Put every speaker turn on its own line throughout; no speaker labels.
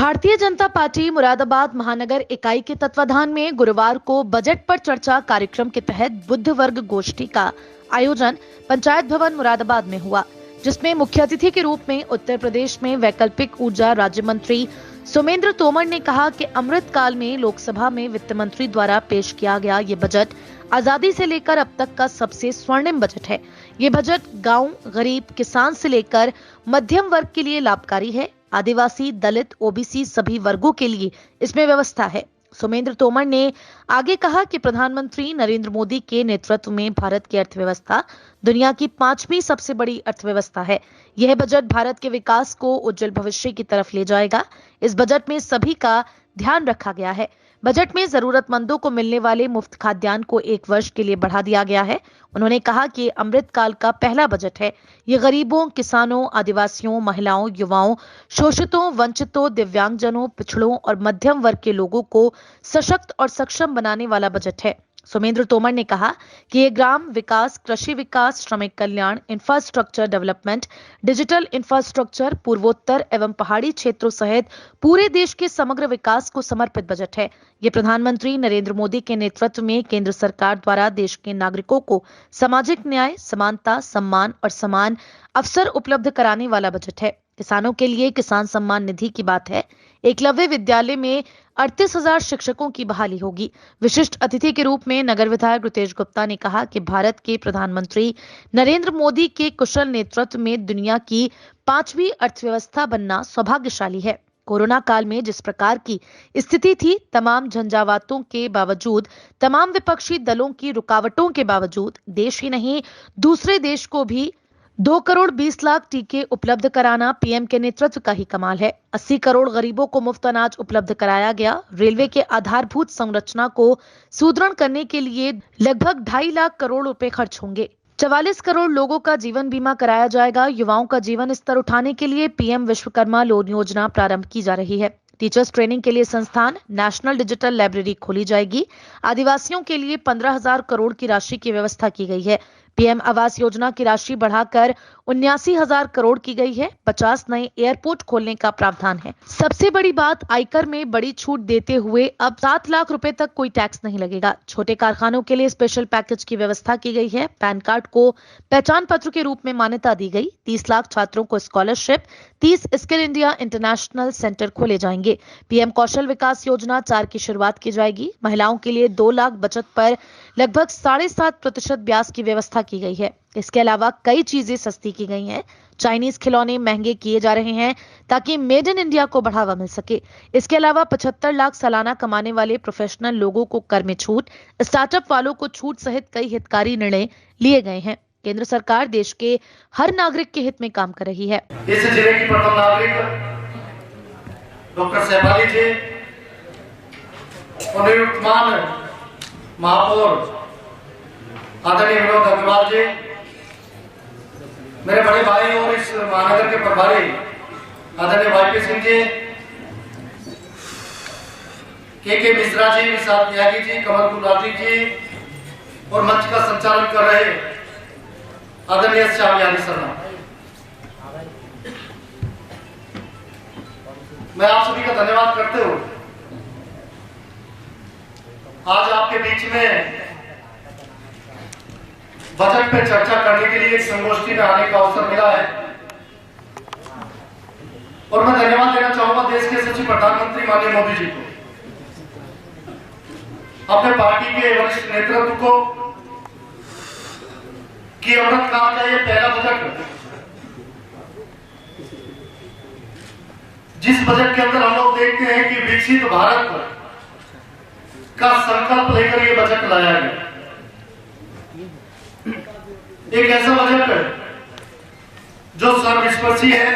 Bharatiya Janata party Moradabad महानगर इकाई के तत्वाधान में गुरुवार को बजट पर चर्चा कार्यक्रम के तहत बुद्ध वर्ग गोष्ठी का आयोजन पंचायत भवन मुरादाबाद में हुआ, जिसमें मुख्य अतिथि के रूप में उत्तर प्रदेश में वैकल्पिक ऊर्जा राज्य मंत्री सोमेंद्र तोमर ने कहा कि अमृत काल में लोकसभा में वित्त मंत्री द्वारा पेश किया गया ये बजट आजादी से लेकर अब तक का सबसे स्वर्णिम बजट है। ये बजट गांव, गरीब, किसान से लेकर मध्यम वर्ग के लिए लाभकारी है। आदिवासी, दलित, ओबीसी सभी वर्गों के लिए इसमें व्यवस्था है। सोमेंद्र तोमर ने आगे कहा कि प्रधानमंत्री नरेंद्र मोदी के नेतृत्व में भारत की अर्थव्यवस्था दुनिया की 5वीं सबसे बड़ी अर्थव्यवस्था है। यह बजट भारत के विकास को उज्जवल भविष्य की तरफ ले जाएगा। इस बजट में सभी का ध्यान रखा गया है। बजट में जरूरतमंदों को मिलने वाले मुफ्त खाद्यान्न को 1 वर्ष के लिए बढ़ा दिया गया है। उन्होंने कहा कि अमृत काल का पहला बजट है। ये गरीबों, किसानों, आदिवासियों, महिलाओं, युवाओं, शोषितों, वंचितों, दिव्यांगजनों, पिछड़ों और मध्यम वर्ग के लोगों को सशक्त और सक्षम बनाने वाला बजट है। सोमेंद्र तोमर ने कहा कि ये ग्राम विकास, कृषि विकास, श्रमिक कल्याण, इंफ्रास्ट्रक्चर डेवलपमेंट, डिजिटल इंफ्रास्ट्रक्चर, पूर्वोत्तर एवं पहाड़ी क्षेत्रों सहित पूरे देश के समग्र विकास को समर्पित बजट है। ये प्रधानमंत्री नरेंद्र मोदी के नेतृत्व में केंद्र सरकार द्वारा देश के नागरिकों को सामाजिक न्याय, समानता, सम्मान और समान अवसर उपलब्ध कराने वाला बजट है। किसानों के लिए किसान सम्मान निधि की बात है। एकलव्य विद्यालय में 38,000 शिक्षकों की बहाली होगी। विशिष्ट अतिथि के रूप में नगर विधायक रितेश गुप्ता ने कहा कि भारत के प्रधानमंत्री नरेंद्र मोदी के कुशल नेतृत्व में दुनिया की 5वीं अर्थव्यवस्था बनना सौभाग्यशाली है। कोरोना काल में जिस प्रकार की स्थिति थी, तमाम झंझावातों के बावजूद, तमाम विपक्षी दलों की रुकावटों के बावजूद देश ही नहीं दूसरे देश को भी 2 करोड़ 20 लाख टीके उपलब्ध कराना पीएम के नेतृत्व का ही कमाल है। 80 करोड़ गरीबों को मुफ्त अनाज उपलब्ध कराया गया। रेलवे के आधारभूत संरचना को सुदृढ़ करने के लिए लगभग 2.5 लाख करोड़ रुपए खर्च होंगे। 44 करोड़ लोगों का जीवन बीमा कराया जाएगा। युवाओं का जीवन स्तर उठाने के लिए पीएम विश्वकर्मा लोन योजना प्रारंभ की जा रही है। टीचर्स ट्रेनिंग के लिए संस्थान, नेशनल डिजिटल लाइब्रेरी खोली जाएगी। आदिवासियों के लिए 15,000 करोड़ की राशि की व्यवस्था की गई है। पीएम आवास योजना की राशि बढ़ाकर 79,000 करोड़ की गई है। 50 नए एयरपोर्ट खोलने का प्रावधान है। सबसे बड़ी बात, आयकर में बड़ी छूट देते हुए अब 7 लाख रुपए तक कोई टैक्स नहीं लगेगा। छोटे कारखानों के लिए स्पेशल पैकेज की व्यवस्था की गई है। पैन कार्ड को पहचान पत्र के रूप में मान्यता दी गई। 30 लाख छात्रों को scholarship, 30 skill India international centre खोले जाएंगे। पीएम कौशल विकास योजना 4 की शुरुआत की जाएगी। महिलाओं के लिए 2 लाख बचत पर लगभग 7.5% ब्याज की व्यवस्था की गई है। इसके अलावा कई चीजें सस्ती की गई हैं। चाइनीज खिलौने महंगे किए जा रहे हैं ताकि मेड इन इंडिया को बढ़ावा मिल सके। इसके अलावा 75 लाख सालाना कमाने वाले प्रोफेशनल लोगों को कर में छूट, स्टार्टअप वालों को छूट सहित कई हितकारी निर्णय लिए गए हैं। केंद्र सरकार देश के हर नागरिक के हित में काम कर रही है।
इस जिले की प्रथम नागरिक डॉक्टर सहबाली जी और निवर्तमान महापौर आदरणीय विनोद अग्रवाल जी, मेरे बड़े भाई और इस महानगर के प्रभारी आदरणीय वाईपी सिंह जी, के मिश्रा जी, विशाल त्यागी जी, कमल गुलाटी जी और मंच का संचालन कर रहे आदरणीय श्याम यादव शर्मा, मैं आप सभी का धन्यवाद करते हुए आज आपके बीच में बजट पे चर्चा करने के लिए एक संगोष्ठी में आने का अवसर मिला है और मैं धन्यवाद देना चाहूंगा देश के सचिव प्रधानमंत्री माननीय मोदी जी को, अपने पार्टी के वरिष्ठ नेतृत्व को कि अमृत काल का ये पहला बजट, जिस बजट के अंदर हम लोग देखते हैं कि विकसित भारत का संकल्प लेकर ये बजट लाया गया। एक ऐसा बजट जो सर्वस्पर्शी है,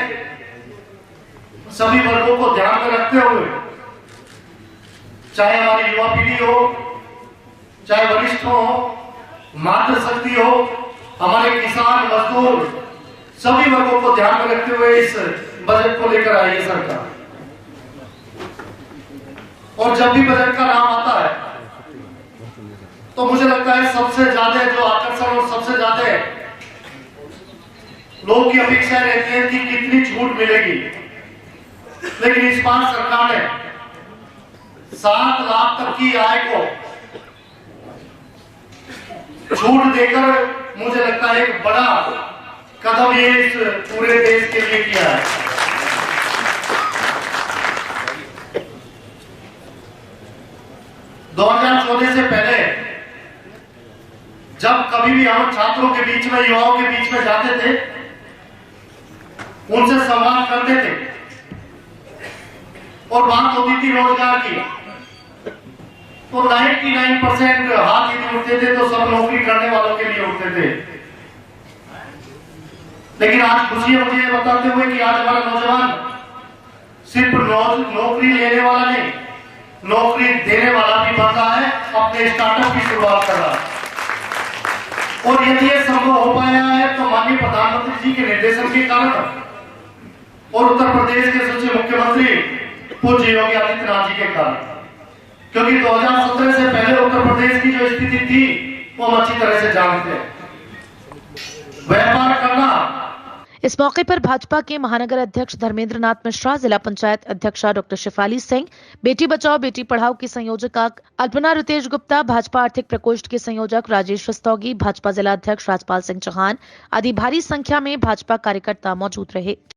सभी वर्गों को ध्यान में रखते हुए, चाहे हमारी युवा पीढ़ी हो, चाहे वरिष्ठ हो, मातृशक्ति हो, हमारे किसान, मजदूर, सभी वर्गों को ध्यान में रखते हुए इस बजट को लेकर आई है सरकार। और जब भी बजट का नाम आता है तो मुझे लगता है सबसे ज्यादा जो आकर्षण और सबसे ज्यादा लोगों की अपेक्षा रहती है कि कितनी छूट मिलेगी। लेकिन इस बार सरकार ने 7 लाख तक की आय को छूट देकर मुझे लगता है एक बड़ा कदम ये इस पूरे देश के लिए किया है। दो 2014 से पहले जब कभी भी हम छात्रों के बीच में, युवाओं के बीच में जाते थे, उनसे संवाद करते थे और बात होती थी रोजगार की, तो 99% हाथ यदि उठते थे तो सब नौकरी करने वालों के लिए उठते थे। लेकिन आज खुशी है मुझे बताते हुए कि आज हमारा नौजवान सिर्फ नौकरी लेने वाला नहीं, नौकरी देने वाला भी बन रहा है, अपने स्टार्टअप की शुरुआत कर रहा है। और यदि ये संभव हो पाया है तो माननीय प्रधानमंत्री जी के निर्देशन के कारण और उत्तर प्रदेश के सचिव मुख्यमंत्री पूज्य योगी आदित्यनाथ जी के कारण, क्योंकि 2017 से पहले उत्तर प्रदेश की जो स्थिति थी वो हम अच्छी तरह से जानते हैं। व्यापार करना।
इस मौके पर भाजपा के महानगर अध्यक्ष धर्मेंद्र नाथ मिश्रा, जिला पंचायत अध्यक्षा डॉक्टर शिफाली सिंह, बेटी बचाओ बेटी पढ़ाओ की संयोजका अल्पना रितेश गुप्ता, भाजपा आर्थिक प्रकोष्ठ के संयोजक राजेश रस्तोगी, भाजपा जिला अध्यक्ष राजपाल सिंह चौहान आदि भारी संख्या में भाजपा कार्यकर्ता मौजूद रहे।